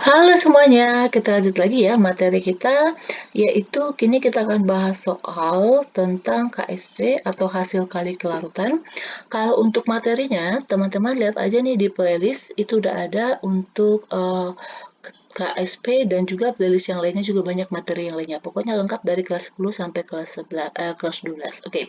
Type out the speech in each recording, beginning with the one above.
Halo semuanya, kita lanjut lagi ya materi kita, yaitu kini kita akan bahas soal tentang KSP atau hasil kali kelarutan. Kalau untuk materinya, teman-teman lihat aja nih di playlist, itu udah ada untuk KSP dan juga playlist yang lainnya juga banyak materi yang lainnya. Pokoknya lengkap dari kelas 10 sampai kelas 11, kelas 12. Oke.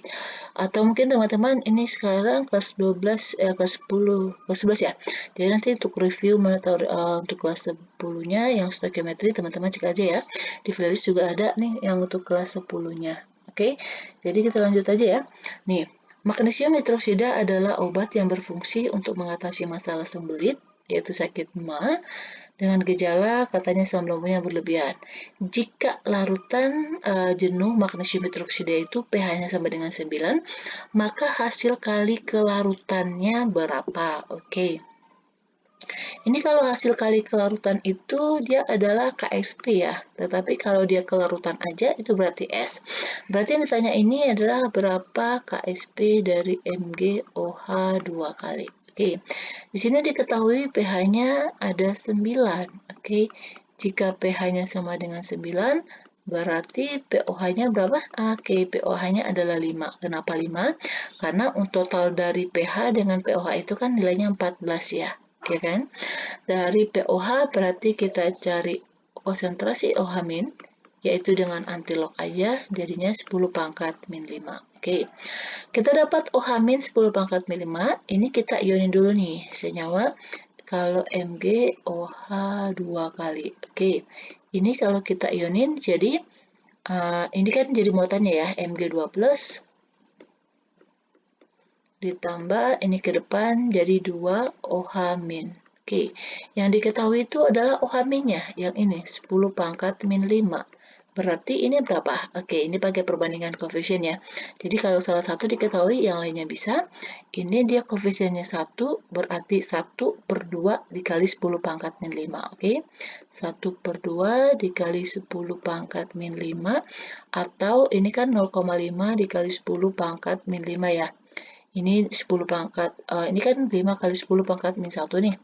Atau mungkin teman-teman ini sekarang kelas 12, kelas 10, kelas 11 ya. Jadi nanti untuk review materi untuk kelas 10-nya yang stoichiometry teman-teman cek aja ya. Di playlist juga ada nih yang untuk kelas 10-nya. Oke. Jadi kita lanjut aja ya. Nih, magnesium hidroksida adalah obat yang berfungsi untuk mengatasi masalah sembelit, yaitu sakit MA, dengan gejala katanya asam lambung yang berlebihan. Jika larutan jenuh magnesium hidroksida itu pH-nya sama dengan 9, maka hasil kali kelarutannya berapa? Oke. Ini kalau hasil kali kelarutan itu dia adalah KSP ya, tetapi kalau dia kelarutan aja itu berarti S. Berarti yang ditanya ini adalah berapa KSP dari MgOH 2 kali. Oke, di sini diketahui pH-nya ada 9. Oke, jika pH-nya sama dengan 9, berarti pOH-nya berapa? Oke, pOH-nya adalah 5. Kenapa 5? Karena untuk total dari pH dengan pOH itu kan nilainya 14 ya. Oke kan? Dari pOH berarti kita cari konsentrasi OH min, yaitu dengan antilog aja, jadinya 10 pangkat min 5. Oke, kita dapat OH min 10 pangkat min 5, ini kita ionin dulu nih, senyawa kalau MgOH 2 kali. Oke, ini kalau kita ionin, jadi ini kan jadi muatannya ya, Mg2 plus, ditambah ini ke depan jadi 2 OH min. Oke, yang diketahui itu adalah OH min-nya, yang ini 10 pangkat min 5. Berarti ini berapa? Oke, ini pakai perbandingan koefisien ya. Jadi kalau salah satu diketahui, yang lainnya bisa. Ini dia koefisiennya 1, berarti 1 per 2 dikali 10 pangkat min 5. Oke, 1 per 2 dikali 10 pangkat min 5, atau ini kan 0,5 dikali 10 pangkat min 5 ya. Ini 10 pangkat, ini kan 5 kali 10 pangkat min 1 nih.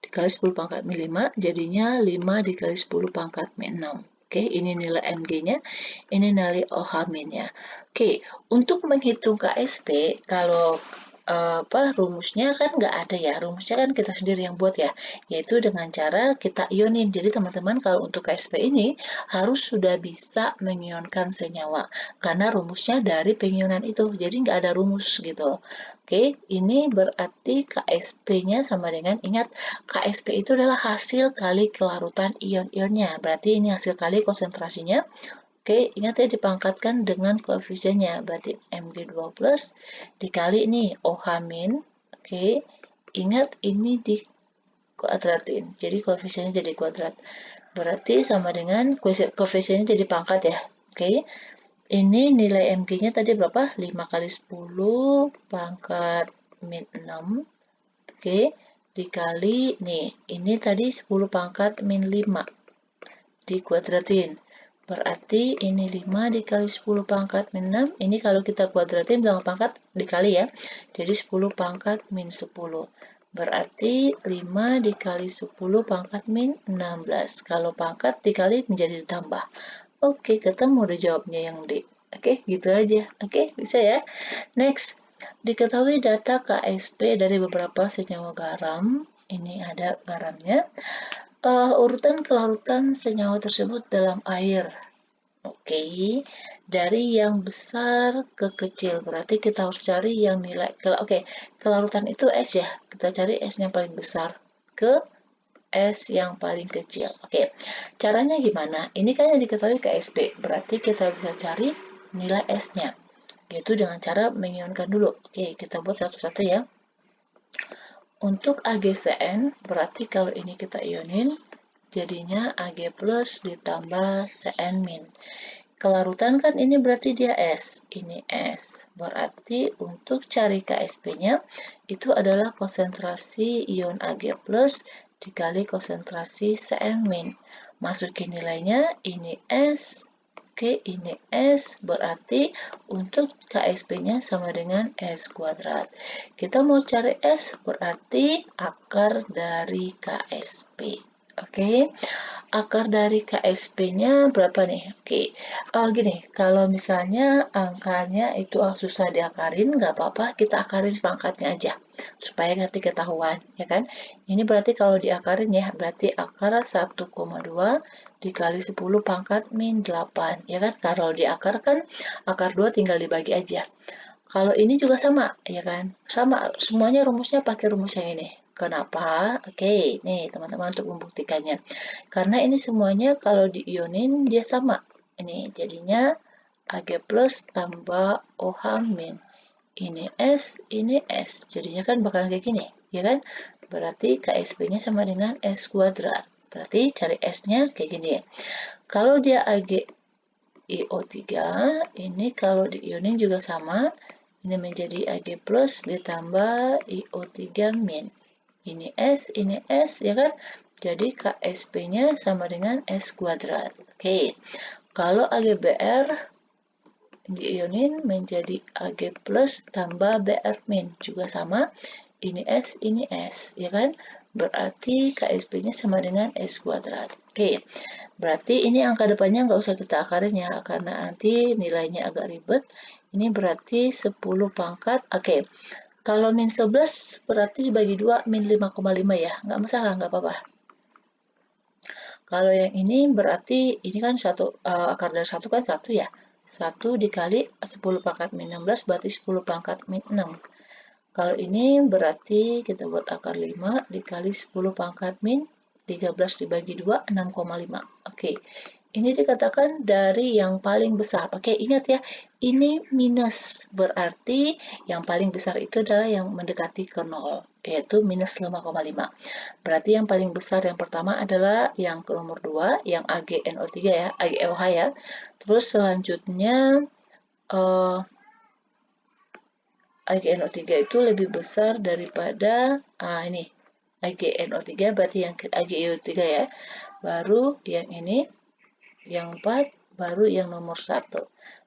Dikali 10 pangkat min 5, jadinya 5 dikali 10 pangkat min 6. Oke, ini nilai Mg-nya, ini nilai OH min-nya. Oke, untuk menghitung KSP, kalau rumusnya kan nggak ada ya, rumusnya kan kita sendiri yang buat ya, yaitu dengan cara kita ionin. Jadi teman-teman kalau untuk KSP ini harus sudah bisa mengionkan senyawa, karena rumusnya dari pengionan itu, jadi nggak ada rumus gitu. Oke, ini berarti KSP-nya sama dengan, ingat KSP itu adalah hasil kali kelarutan ion-ionnya, berarti ini hasil kali konsentrasinya. Oke, ingat ya dipangkatkan dengan koefisiennya, berarti Mg2 plus dikali ini OH min. Oke, ingat ini di kuadratin, jadi koefisiennya jadi kuadrat. Berarti sama dengan koefisiennya jadi pangkat ya. Oke, ini nilai Mg-nya tadi berapa? 5 kali 10 pangkat min 6. Oke, dikali nih, ini tadi 10 pangkat min 5 dikuadratin. Berarti ini 5 dikali 10 pangkat min 6. Ini kalau kita kuadratin bilang pangkat dikali ya. Jadi 10 pangkat min 10. Berarti 5 dikali 10 pangkat min 16. Kalau pangkat dikali menjadi ditambah. Oke, ketemu udah jawabnya yang D. Oke, gitu aja. Oke, bisa ya. Next, diketahui data KSP dari beberapa senyawa garam. Ini ada garamnya. Urutan kelarutan senyawa tersebut dalam air. Oke, dari yang besar ke kecil. Berarti kita harus cari yang nilai. Oke, kelarutan itu S ya. Kita cari S yang paling besar ke S yang paling kecil. Oke, caranya gimana? Ini kan yang diketahui KSP. Berarti kita bisa cari nilai S-nya. Yaitu dengan cara mengionkan dulu. Oke, kita buat satu-satu ya. Untuk AgCN, berarti kalau ini kita ionin, jadinya Ag plus ditambah Cn min. Kelarutan kan ini berarti dia S, ini S. Berarti untuk cari KSP-nya, itu adalah konsentrasi ion Ag plus dikali konsentrasi Cn min. Masukin nilainya, ini S, oke, ini S, berarti untuk KSP-nya sama dengan S kuadrat. Kita mau cari S, berarti akar dari KSP. Oke, akar dari KSP-nya berapa nih? Oke, gini, kalau misalnya angkanya itu susah diakarin, nggak apa-apa, kita akarin pangkatnya aja, supaya nanti ketahuan, ya kan? Ini berarti kalau diakarin ya, berarti akar 1,2 dikali 10 pangkat min 8, ya kan? Kalau diakar kan, akar 2 tinggal dibagi aja. Kalau ini juga sama, ya kan? Sama, semuanya rumusnya pakai rumus yang ini. Kenapa? Oke, nih teman-teman untuk membuktikannya. Karena ini semuanya kalau diionin dia sama. Ini jadinya Ag plus tambah OH min. Ini S, ini S. Jadinya kan bakalan kayak gini, ya kan? Berarti KSP-nya sama dengan S kuadrat. Berarti cari S-nya kayak gini ya. Kalau dia AgIO3, ini kalau diionin juga sama. Ini menjadi Ag plus ditambah IO3 min. Ini S, ya kan? Jadi KSP-nya sama dengan S kuadrat. Oke, kalau AgBr diionin menjadi Ag plus tambah Br min. Juga sama, ini S, ya kan? Berarti KSP-nya sama dengan S kuadrat. Oke, berarti ini angka depannya nggak usah kita akarin ya, karena nanti nilainya agak ribet. Ini berarti 10 pangkat. Oke, kalau min 11 berarti dibagi 2 min 5,5 ya. Nggak masalah, nggak apa-apa. Kalau yang ini berarti ini kan akar dari 1 kan 1 ya. 1 dikali 10 pangkat min 16 berarti 10 pangkat min 6. Kalau ini berarti kita buat akar 5 dikali 10 pangkat min 13 dibagi 2, 6,5. Oke, ini dikatakan dari yang paling besar. Oke, ingat ya, ini minus. Berarti yang paling besar itu adalah yang mendekati ke 0, yaitu minus 5,5. Berarti yang paling besar yang pertama adalah yang ke nomor 2, yang AgNO3 ya, AgOH ya. Terus selanjutnya eh, AgNO3 itu lebih besar daripada ini AgNO3 berarti yang AgIO3 ya. Baru yang ini yang 4 baru yang nomor 1.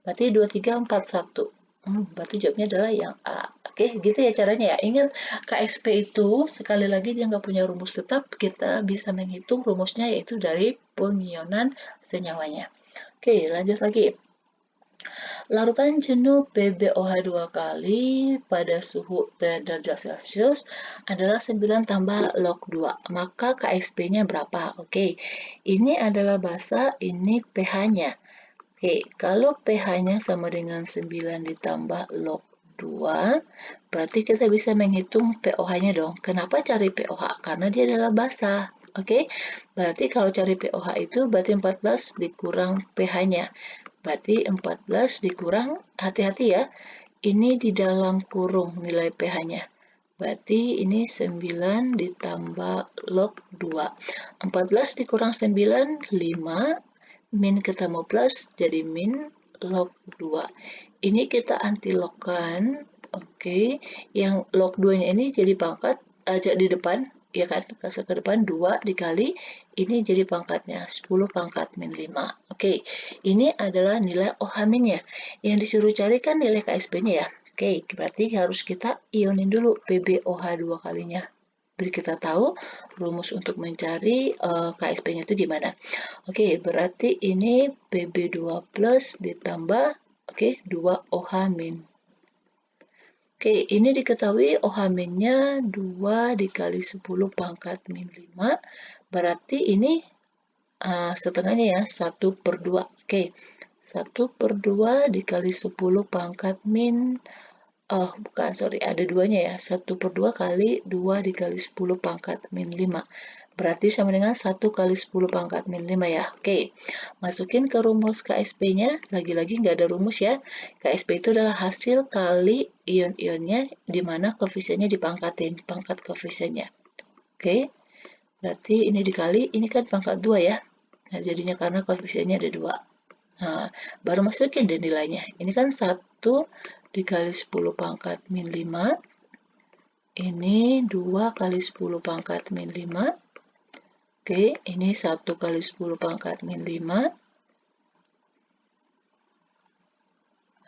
Berarti 2 3 4 1. Berarti jawabnya adalah yang A. Oke, gitu ya caranya ya. Ingat KSP itu sekali lagi dia nggak punya rumus tetap, kita bisa menghitung rumusnya yaitu dari pengionan senyawanya. Oke, lanjut lagi. Larutan jenuh PbOH 2 kali pada suhu derajat Celcius adalah 9 tambah log 2. Maka KSP-nya berapa? Oke, ini adalah basa, ini pH-nya. Oke, kalau pH-nya sama dengan 9 ditambah log 2, berarti kita bisa menghitung pOH-nya dong. Kenapa cari pOH? Karena dia adalah basa. Oke, berarti kalau cari pOH itu berarti 14 dikurang pH-nya. Berarti 14 dikurang, hati-hati ya, ini di dalam kurung nilai pH-nya. Berarti ini 9 ditambah log 2. 14 dikurang 9, 5. Min ketemu plus, jadi min log 2. Ini kita anti-logkan. Oke, yang log 2-nya ini jadi pangkat, aja di depan, ya kan, kasih ke depan 2 dikali, ini jadi pangkatnya, 10 pangkat min 5. Oke, ini adalah nilai OH minnya. Yang disuruh cari kan nilai KSP-nya ya. Oke, berarti harus kita ionin dulu PbOH 2 kalinya. Biar kita tahu rumus untuk mencari KSP-nya itu gimana. Oke, berarti ini Pb2 plus ditambah 2 OH min. Oke, ini diketahui OH minnya 2 dikali 10 pangkat min 5. Berarti ini setengahnya ya, 1/2. Oke, 1/2 dikali 10 pangkat min, bukan, sorry, ada duanya ya, 1/2 kali 2 dikali 10 pangkat min 5. Berarti sama dengan 1 kali 10 pangkat min 5 ya. Oke, masukin ke rumus KSP-nya, lagi-lagi nggak ada rumus ya. KSP itu adalah hasil kali ion-ionnya, di mana koefisiennya dipangkatin, pangkat koefisiennya. Oke, berarti ini dikali, ini kan pangkat 2 ya. Nah, jadinya karena koefisiennya ada 2. Nah, baru masukin deh nilainya. Ini kan 1 dikali 10 pangkat min 5. Ini 2 kali 10 pangkat min 5. Oke, ini 1 kali 10 pangkat min 5.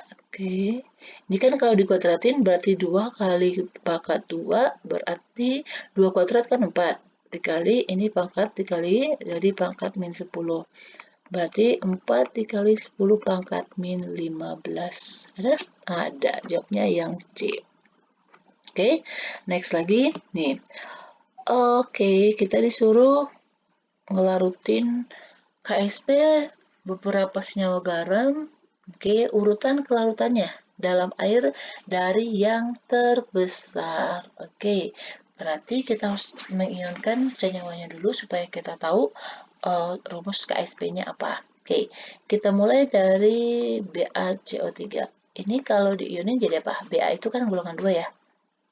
Oke, ini kan kalau dikuadratin berarti 2 kali pangkat 2 berarti 2 kuadrat kan 4. dikali ini pangkat dikali jadi pangkat min 10. Berarti 4 dikali 10 pangkat min 15. Ada? Ada. Jawabnya yang C. Oke, next lagi. Nih. Oke, kita disuruh ngelarutin KSP beberapa senyawa garam. Oke, urutan kelarutannya dalam air dari yang terbesar. Oke, berarti kita harus mengionkan senyawanya dulu supaya kita tahu rumus KSP-nya apa. Oke, kita mulai dari BaCO3. Ini kalau diionin jadi apa? Ba itu kan golongan 2 ya.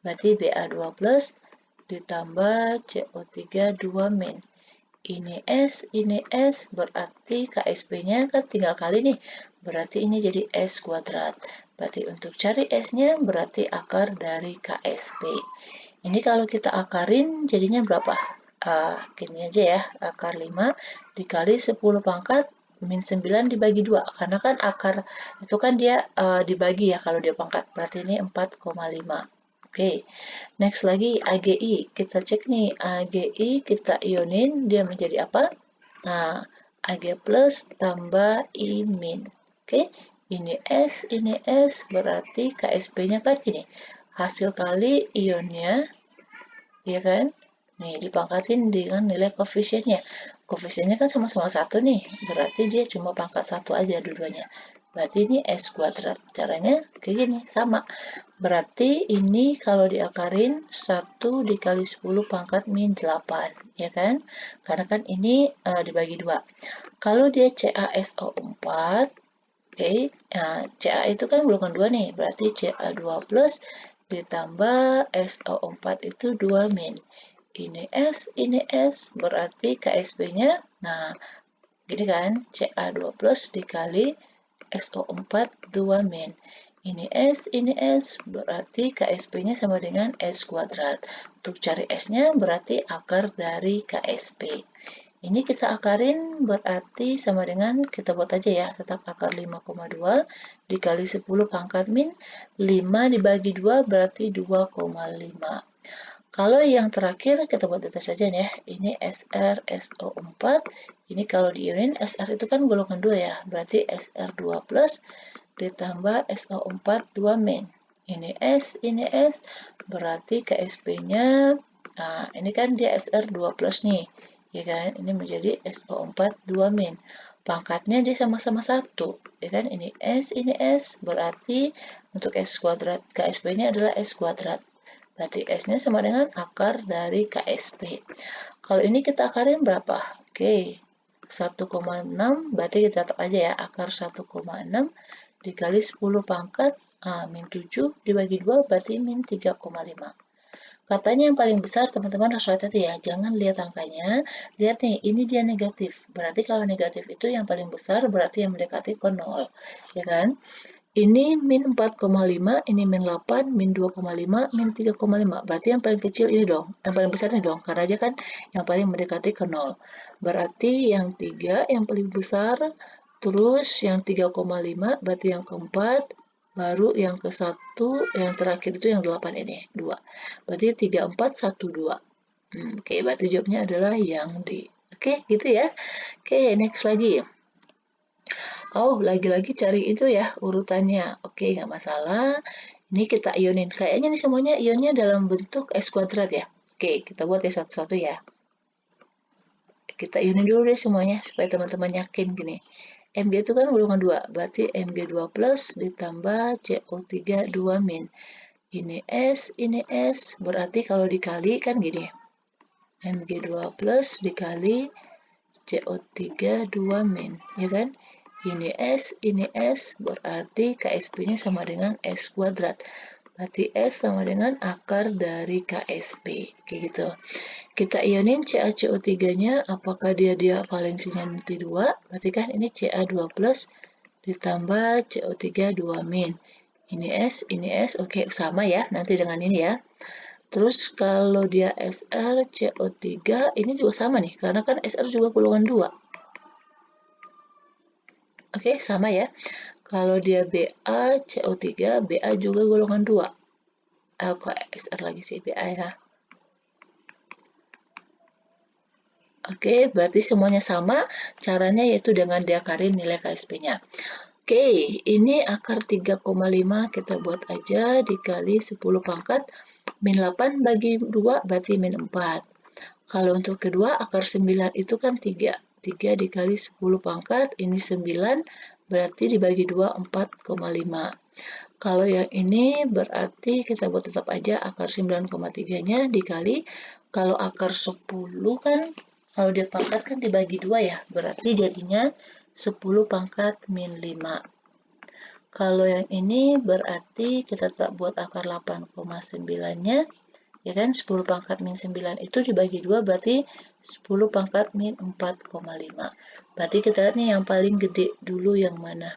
Berarti Ba2 plus ditambah CO3 2 min. Ini S, berarti KSP-nya kan tinggal kali nih. Berarti ini jadi S kuadrat. Berarti untuk cari S-nya berarti akar dari KSP. Ini kalau kita akarin jadinya berapa? Gini aja ya, akar 5 dikali 10 pangkat min 9 dibagi 2. Karena kan akar itu kan dia dibagi ya kalau dia pangkat. Berarti ini 4,5. Oke, next lagi AGI. Kita cek nih, AGI kita ionin, dia menjadi apa? Nah, Ag plus tambah I min. Oke, ini S, berarti KSP-nya kan gini. Hasil kali ionnya, ya kan? Nih, dipangkatin dengan nilai koefisiennya. Koefisiennya kan sama-sama 1 nih, berarti dia cuma pangkat 1 aja dua-duanya. Berarti ini S kuadrat. Caranya kayak gini, sama. Berarti ini kalau diakarin 1 dikali 10 pangkat min 8, ya kan? Karena kan ini dibagi 2. Kalau dia CaSO4, oke, nah, Ca itu kan golongan 2 nih, berarti Ca2 plus ditambah SO4 itu 2 min. Ini S, berarti KSP-nya, nah, gini kan, Ca2 plus dikali SO4 2 min. Ini S, berarti KSP-nya sama dengan S kuadrat. Untuk cari S-nya berarti akar dari KSP. Ini kita akarin berarti sama dengan, kita buat aja ya, tetap akar 5,2 dikali 10 pangkat min 5 dibagi 2 berarti 2,5. Kalau yang terakhir kita buat data saja nih ya. Ini SrSO4. Ini kalau diirin Sr itu kan golongan 2 ya. Berarti Sr2 plus ditambah SO4 2 min. Ini S, berarti KSP-nya, nah ini kan dia Sr2 plus nih, ya kan? Ini menjadi SO4 2 min. Pangkatnya dia sama-sama 1, ya kan? Ini S, berarti untuk S kuadrat KSP-nya adalah S kuadrat. Berarti S-nya sama dengan akar dari KSP. Kalau ini kita akarin berapa? Oke, 1,6, berarti kita tetap aja ya, akar 1,6 dikali 10 pangkat min 7 dibagi 2 berarti min 3,5. Katanya yang paling besar teman-teman harus hati-hati ya, jangan lihat angkanya, lihat nih, ini dia negatif. Berarti kalau negatif itu yang paling besar berarti yang mendekati ke 0, ya kan? Ini min 4,5, ini min 8, min 2,5, min 3,5. Berarti yang paling kecil ini dong, yang paling besar ini dong, karena dia kan yang paling mendekati ke 0. Berarti yang 3 yang paling besar, terus yang 3,5, berarti yang keempat, baru yang ke-1, yang terakhir itu yang 8 ini, 2. Berarti 3, 4, 1, 2. Oke, berarti jawabnya adalah yang D. Oke, gitu ya. Oke, next lagi. Oh, lagi-lagi cari itu ya urutannya. Oke, nggak masalah. Ini kita ionin. Kayaknya nih semuanya ionnya dalam bentuk S kuadrat ya. Oke, kita buat ya satu-satu ya. Kita ionin dulu deh semuanya supaya teman-teman yakin gini. Mg itu kan golongan 2, berarti Mg2 plus ditambah CO3 2 min. Ini S, berarti kalau dikali kan gini. Mg2 plus dikali CO3 2 min, ya kan? Ini S, berarti KSP-nya sama dengan S kuadrat. Berarti S sama dengan akar dari KSP, kayak gitu. Kita ionin CaCO3-nya, apakah dia valensinya nanti 2? Berarti kan ini Ca2 plus ditambah CO3 2 min. Ini S, oke sama ya, nanti dengan ini ya. Terus kalau dia Sr, CO3, ini juga sama nih, karena kan Sr juga golongan 2. Oke, sama ya. Kalau dia Ba, CO3, Ba juga golongan 2. Kok Sr lagi sih, Ba ya. Oke, berarti semuanya sama, caranya yaitu dengan diakarin nilai KSP-nya. Oke, ini akar 3,5 kita buat aja dikali 10 pangkat min 8 bagi 2 berarti min 4. Kalau untuk kedua akar 9 itu kan 3. 3 dikali 10 pangkat ini 9 berarti dibagi 2 4,5. Kalau yang ini berarti kita buat tetap aja akar 9,3-nya dikali, kalau akar 10 kan, kalau dia pangkat kan dibagi 2 ya, berarti jadinya 10 pangkat min 5. Kalau yang ini berarti kita tetap buat akar 8,9-nya, ya kan, 10 pangkat min 9 itu dibagi 2 berarti 10 pangkat min 4,5. Berarti kita lihat nih yang paling gede dulu yang mana.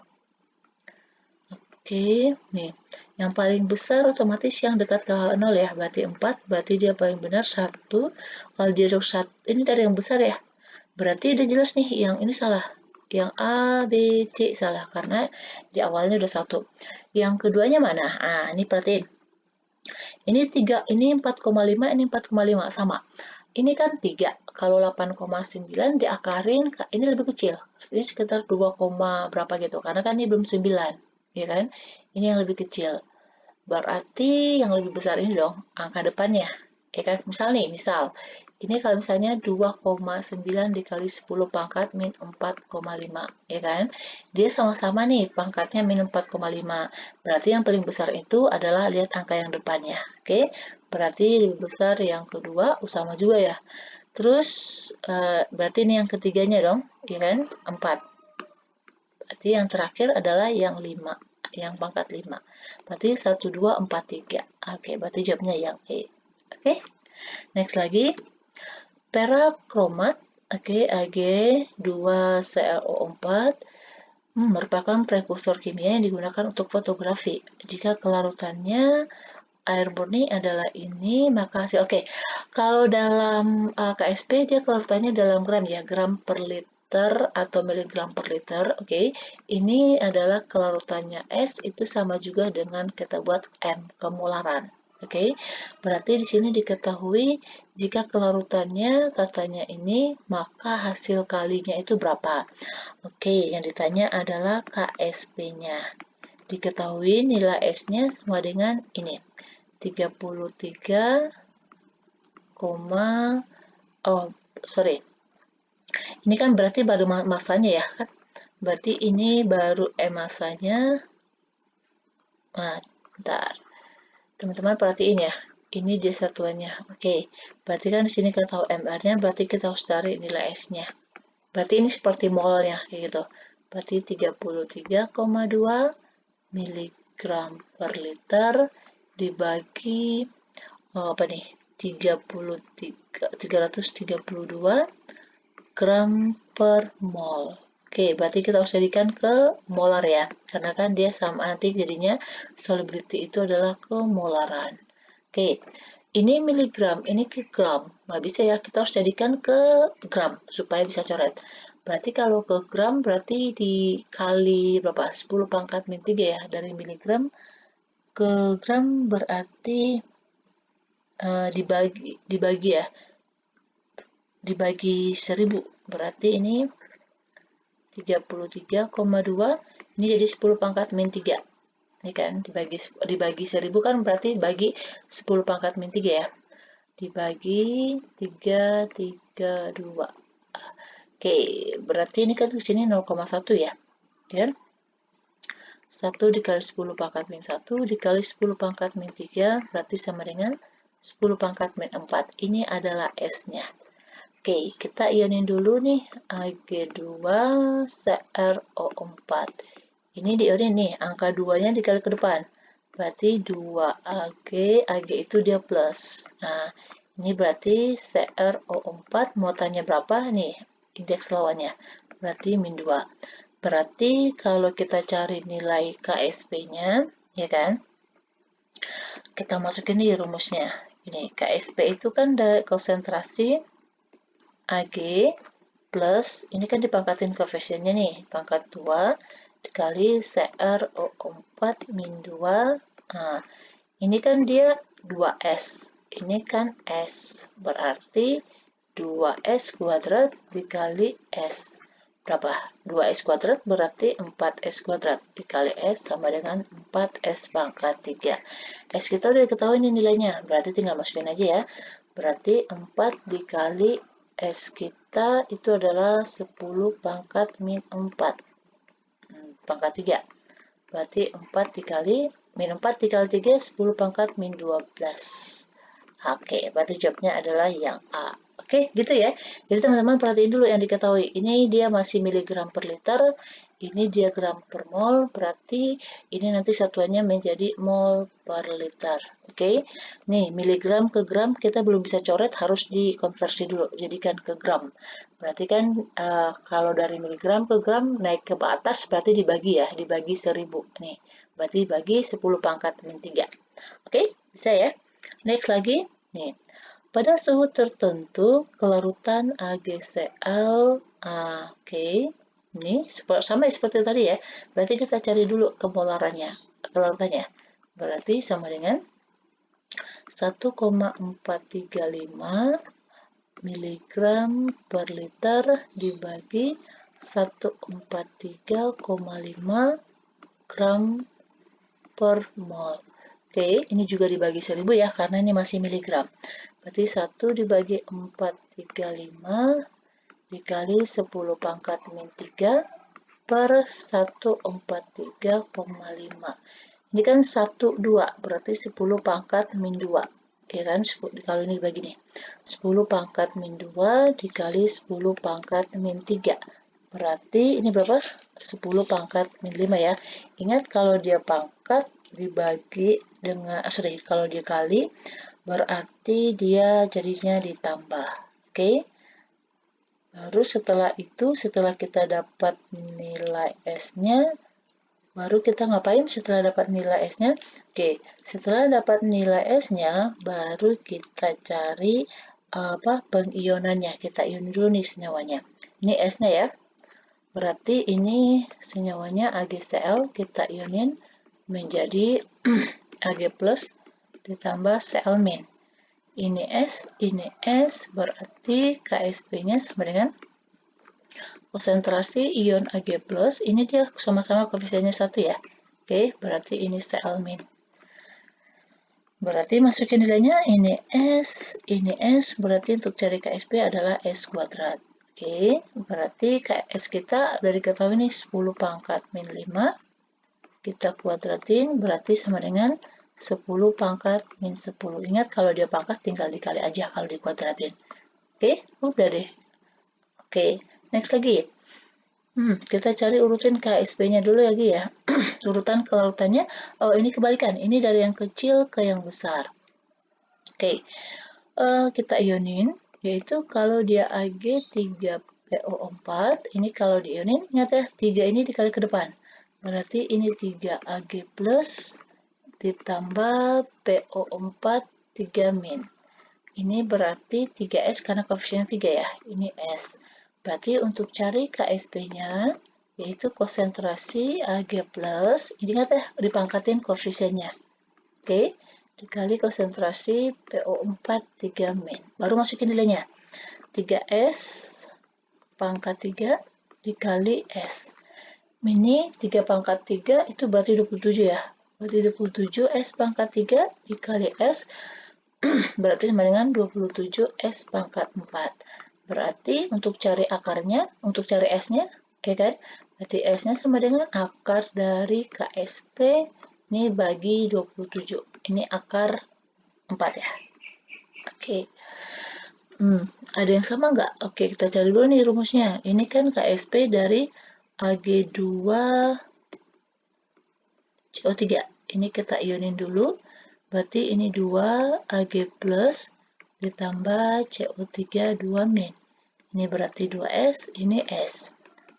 Oke, nih. Yang paling besar otomatis yang dekat ke 0 ya, berarti 4, berarti dia paling benar 1. Kalau dia 1, ini dari yang besar ya, berarti udah jelas nih, yang ini salah. Yang A, B, C salah, karena di awalnya udah 1. Yang keduanya mana? Ah, ini perhatiin. Ini 3, ini 4,5, ini 4,5, sama. Ini kan 3, kalau 8,9 diakarin, ini lebih kecil. Ini sekitar 2, berapa gitu, karena kan ini belum 9. Ya kan? Ini yang lebih kecil. Berarti yang lebih besar ini dong, angka depannya. Ya kan? Misal, ini kalau misalnya 2,9 dikali 10 pangkat min 4,5, ya kan? Dia sama-sama nih, pangkatnya min 4,5. Berarti yang paling besar itu adalah lihat angka yang depannya. Oke? Berarti lebih besar yang kedua, sama juga ya. Terus, berarti ini yang ketiganya dong, ya kan? 4. Berarti yang terakhir adalah yang 5, yang pangkat 5. Berarti 1, 2, 4, 3. Oke, berarti jawabnya yang E. Oke, next lagi. Perakromat, oke, Ag2ClO4 merupakan prekursor kimia yang digunakan untuk fotografi. Jika kelarutannya air murni adalah ini, maka hasil, oke, kalau dalam KSP dia kelarutannya dalam gram ya, gram per liter atau miligram per liter, oke. Ini adalah kelarutannya S, itu sama juga dengan kita buat M, kemolaran. Oke, berarti di sini diketahui jika kelarutannya katanya ini, maka hasil kalinya itu berapa? Oke, yang ditanya adalah KSP-nya. Diketahui nilai S-nya sama dengan ini. 33, oh sorry, ini kan berarti baru masanya ya kan, berarti ini baru masanya. Nah, bentar, teman-teman perhatiin ya, ini dia satuannya. Oke, berarti kan di sini kita tahu MR-nya, berarti kita harus cari nilai S-nya. Berarti ini seperti molnya kayak gitu, berarti 33,2 miligram per liter dibagi apa nih, 332 gram per mol. Oke, berarti kita harus jadikan ke molar ya, karena kan dia sama, nanti jadinya solubility itu adalah kemolaran. Oke, ini miligram, ini ke gram, nggak bisa ya, kita harus jadikan ke gram supaya bisa coret. Berarti kalau ke gram berarti dikali berapa? 10 pangkat min 3 ya, dari miligram ke gram berarti dibagi ya, dibagi 1000, berarti ini 33,2, ini jadi 10 pangkat min 3, ini kan dibagi 1000 kan berarti bagi 10 pangkat min 3 ya, dibagi 332. Oke, berarti ini kan di sini 0,1 ya, kan? 1 dikali 10 pangkat min 1 dikali 10 pangkat min 3 berarti sama dengan 10 pangkat min 4. Ini adalah S-nya. Oke, kita ionin dulu nih Ag2CrO4. Ini dionin nih, angka 2-nya dikali ke depan. Berarti 2Ag, Ag itu dia plus. Nah, ini berarti CrO4 muatannya berapa nih? Indeks lawannya. Berarti min 2. Berarti kalau kita cari nilai KSP-nya, ya kan? Kita masukin di rumusnya. Ini KSP itu kan dari konsentrasi Ag plus, ini kan dipangkatin koefisiennya nih, pangkat 2 dikali CrO4 min 2. Nah, ini kan dia 2S, ini kan S, berarti 2S kuadrat dikali S. Berapa? 2S kuadrat berarti 4S kuadrat. Dikali S sama dengan 4S pangkat 3. S kita udah diketahui nih nilainya. Berarti tinggal masukin aja ya. Berarti 4 dikali S kita itu adalah 10 pangkat min 4. Pangkat 3. Berarti 4 dikali min 4 dikali 3, 10 pangkat min 12. Oke, berarti jawabnya adalah yang A. Oke, gitu ya. Jadi teman-teman perhatiin dulu yang diketahui. Ini dia masih miligram per liter, ini dia gram per mol, berarti ini nanti satuannya menjadi mol per liter. Oke, nih miligram ke gram kita belum bisa coret, harus dikonversi dulu, jadikan ke gram. Berarti kan kalau dari miligram ke gram naik ke atas berarti dibagi ya, dibagi 1000. Nih, berarti dibagi 10 pangkat min 3. Oke, bisa ya. Next lagi, nih. Pada suhu tertentu, kelarutan AgCl, oke, ini sama seperti tadi ya. Berarti kita cari dulu kemolarannya, kelarutannya. Berarti sama dengan 1,435 mg per liter dibagi 143,5 gram per mol. Oke, ini juga dibagi 1000 ya, karena ini masih miligram. Berarti 1 dibagi 435 dikali 10 pangkat min 3 per 143,5. Ini kan 1, 2, berarti 10 pangkat min 2. Ya kan, kalau ini dibagi nih. 10 pangkat min 2 dikali 10 pangkat min 3. Berarti ini berapa? 10 pangkat min 5 ya. Ingat kalau dia pangkat dibagi dengan, kalau dia kali, berarti dia jadinya ditambah. Oke. Baru setelah itu, setelah kita dapat nilai S-nya, baru kita ngapain setelah dapat nilai S-nya? Oke, setelah dapat nilai S-nya, baru kita cari pengionannya. Kita ion dulu nih senyawanya. Ini S-nya ya. Berarti ini senyawanya AgCl, kita ionin menjadi Ag plus ditambah Cl min. Ini S, berarti KSP-nya sama dengan konsentrasi ion Ag+, ini dia sama-sama koefisiennya 1 ya. Oke, berarti ini Cl min. Berarti masukin nilainya ini S, berarti untuk cari KSP adalah S kuadrat. Oke, berarti KS kita udah diketahui nih 10 pangkat min 5. Kita kuadratin, berarti sama dengan 10 pangkat min 10. Ingat kalau dia pangkat tinggal dikali aja kalau dikuadratin. Oke, udah deh. Oke, next lagi. Kita cari urutin KSP-nya dulu lagi ya. Urutan kelarutannya, oh ini kebalikan. Ini dari yang kecil ke yang besar. Oke, kita ionin, yaitu kalau dia Ag3PO4, ini kalau diionin, ingat ya, 3 ini dikali ke depan. Berarti ini 3 Ag plus ditambah PO4 3 min. Ini berarti 3S karena koefisiennya 3 ya. Ini S. Berarti untuk cari KSP-nya, yaitu konsentrasi Ag+, ini ingat ya, dipangkatin koefisiennya. Oke, dikali konsentrasi PO4 3 min. Baru masukin nilainya. 3S pangkat 3 dikali S. Ini 3 pangkat 3 itu berarti 27 ya. Berarti 27 S pangkat 3 dikali S berarti sama dengan 27 S pangkat 4. Berarti untuk cari akarnya, untuk cari S-nya, ya kan? Berarti S-nya sama dengan akar dari KSP ini bagi 27. Ini akar 4 ya. Oke. Ada yang sama nggak? Oke, kita cari dulu nih rumusnya. Ini kan KSP dari Ag2 CO3. Ini kita ionin dulu. Berarti ini 2 Ag plus ditambah CO3 2 min. Ini berarti 2S, ini S.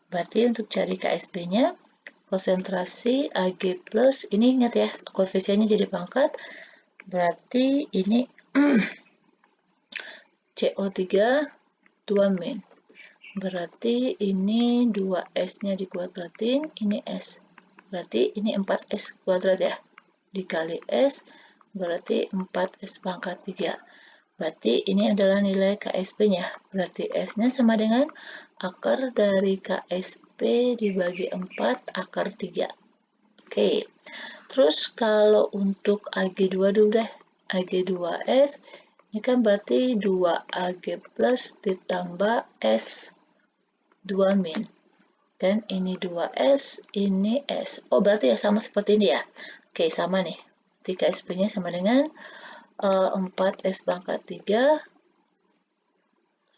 Berarti untuk cari KSP-nya, konsentrasi Ag plus, ini ingat ya, koefisiennya jadi pangkat. Berarti ini CO3 2 min. Berarti ini 2S-nya dikuadratin, ini S. Berarti ini 4S kuadrat ya. Dikali S, berarti 4S pangkat 3. Berarti ini adalah nilai KSP-nya. Berarti S-nya sama dengan akar dari KSP dibagi 4 akar 3. Oke. Terus kalau untuk AG2 dulu deh. AG2S ini kan berarti 2AG plus ditambah S 2 min. Dan ini 2S, ini S. Oh, berarti ya sama seperti ini ya. Oke, sama nih. 3SP-nya sama dengan 4S pangkat 3.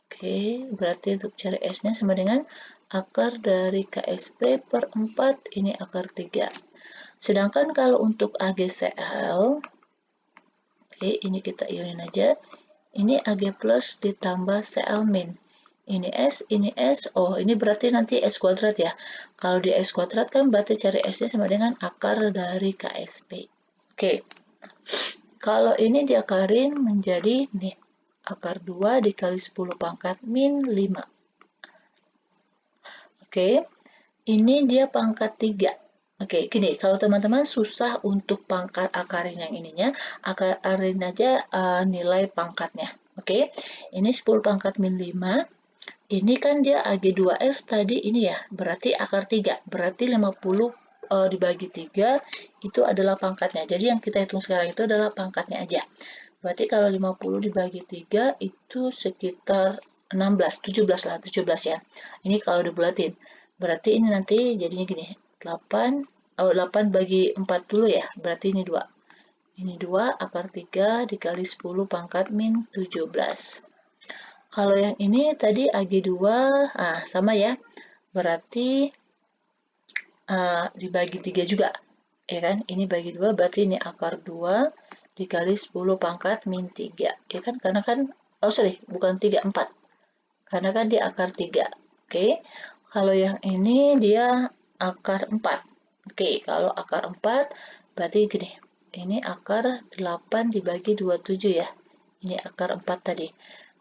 Oke, berarti untuk cari S-nya sama dengan akar dari KSP per 4, ini akar 3. Sedangkan kalau untuk AgCl, oke, ini kita ionin aja. Ini Ag plus ditambah Cl min. Ini S. Oh, ini berarti nanti S kuadrat ya. Kalau di S kuadrat kan berarti cari S-nya sama dengan akar dari KSP. Oke. Kalau ini diakarin menjadi nih, akar 2 dikali 10 pangkat min 5. Oke. Ini dia pangkat 3. Oke, gini, kalau teman-teman susah untuk pangkat akarin yang ininya, akarin aja nilai pangkatnya. Oke, ini 10 pangkat min 5. Ini kan dia AG2S tadi ini ya, berarti akar 3. Berarti 50 dibagi 3 itu adalah pangkatnya. Jadi yang kita hitung sekarang itu adalah pangkatnya aja. Berarti kalau 50 dibagi 3 itu sekitar 16, 17 lah, 17 ya. Ini kalau dibulatin. Berarti ini nanti jadinya gini, 8 bagi 4 dulu ya, berarti ini 2. Ini 2 akar 3 dikali 10 pangkat min 17. Kalau yang ini tadi AG2, sama ya, berarti dibagi 3 juga, ya kan? Ini bagi 2, berarti ini akar 2 dikali 10 pangkat min 3, ya kan? Karena kan, bukan 3, 4. Karena kan dia akar 3. Oke, kalau yang ini dia akar 4. Oke, kalau akar 4 berarti gini. Ini akar 8 dibagi 27 ya. Ini akar 4 tadi.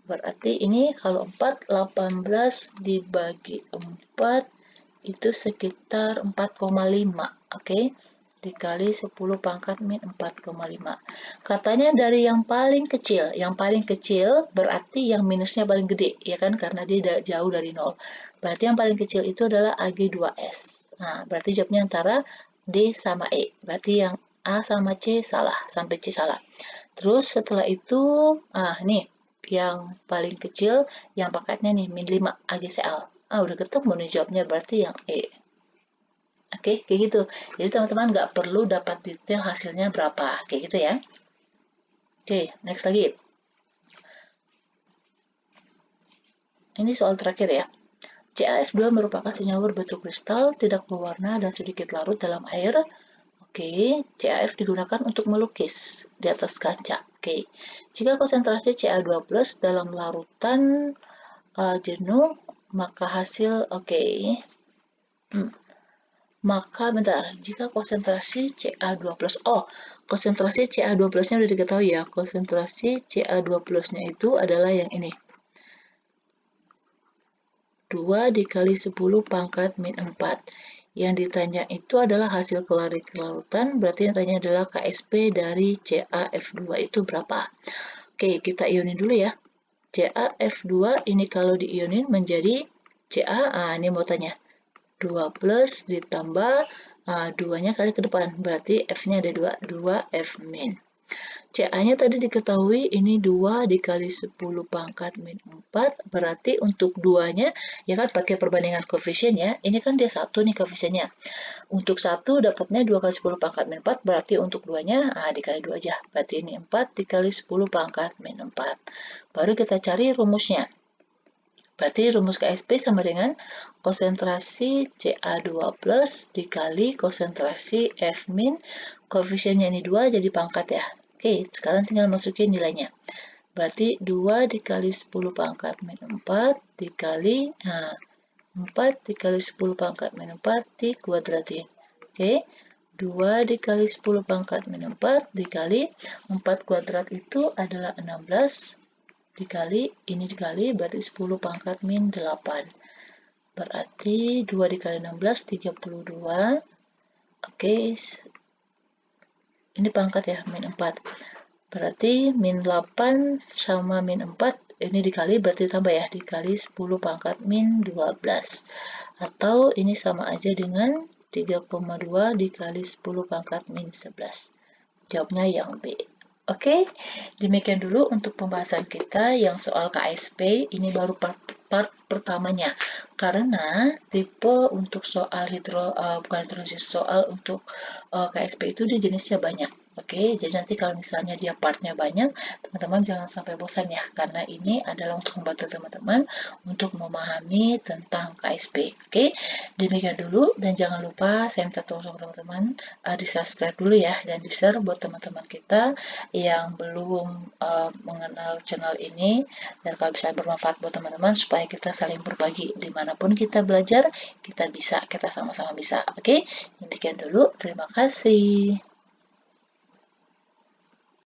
Berarti ini kalau 4, 18 dibagi 4 itu sekitar 4,5. Oke, dikali 10 pangkat min 4,5. Katanya dari yang paling kecil berarti yang minusnya paling gede, ya kan, karena dia jauh dari 0. Berarti yang paling kecil itu adalah AG2S. Nah, berarti jawabnya antara D sama E. Berarti yang A sama C salah, sampai C salah. Terus setelah itu, nih, yang paling kecil, yang pangkatnya nih, min 5 AgCl. Udah ketemu nih jawabnya, berarti yang E. Oke, kayak gitu. Jadi teman-teman nggak perlu dapat detail hasilnya berapa, kayak gitu ya. Oke, next lagi. Ini soal terakhir ya. CaF2 merupakan senyawa berbentuk kristal, tidak berwarna dan sedikit larut dalam air. Oke, CaF digunakan untuk melukis di atas kaca. Oke, jika konsentrasi Ca2+ dalam larutan jenuh, maka hasil maka bentar, jika konsentrasi Ca2+, konsentrasi Ca2+-nya udah diketahui ya, konsentrasi Ca2+-nya itu adalah yang ini, 2 dikali 10 pangkat min 4. Yang ditanya itu adalah hasil kelarutan, berarti yang ditanya adalah KSP dari CaF2 itu berapa. Oke, kita ionin dulu ya. CaF2 ini kalau diionin menjadi Ca, ini mau tanya. 2 plus ditambah 2-nya kali ke depan, berarti F-nya ada 2 F min. Ca-nya tadi diketahui ini 2 dikali 10 pangkat min 4, berarti untuk 2-nya, ya kan pakai perbandingan koefisien ya, ini kan dia 1 nih koefisiennya. Untuk 1 dapatnya 2 kali 10 pangkat min 4, berarti untuk 2-nya dikali 2 aja, berarti ini 4 dikali 10 pangkat min 4. Baru kita cari rumusnya. Berarti rumus KSP sama dengan konsentrasi Ca2 plus dikali konsentrasi F min, koefisiennya ini 2 jadi pangkat ya. Oke, sekarang tinggal masukin nilainya. Berarti 2 dikali 10 pangkat min 4 dikali 4 dikali 10 pangkat min 4 dikuadratin. Oke, 2 dikali 10 pangkat min 4 dikali 4 kuadrat itu adalah 16 dikali, ini dikali, berarti 10 pangkat min 8. Berarti 2 dikali 16, 32. Oke, ini pangkat ya, min 4. Berarti min 8 sama min 4 ini dikali berarti tambah ya, dikali 10 pangkat min 12. Atau ini sama aja dengan 3,2 dikali 10 pangkat min 11. Jawabnya yang B. Oke, demikian dulu untuk pembahasan kita yang soal KSP. Ini baru part pertamanya. Karena tipe untuk soal bukan hidrolisis, soal untuk KSP itu dia jenisnya banyak. Oke, jadi nanti kalau misalnya dia partnya banyak, teman-teman jangan sampai bosan ya, karena ini adalah untuk membantu teman-teman untuk memahami tentang KSP. Oke, demikian dulu dan jangan lupa saya minta tolong sama teman-teman di subscribe dulu ya dan di share buat teman-teman kita yang belum mengenal channel ini, dan kalau bisa bermanfaat buat teman-teman supaya kita saling berbagi dimanapun kita belajar, kita sama-sama bisa. Oke, demikian dulu, terima kasih.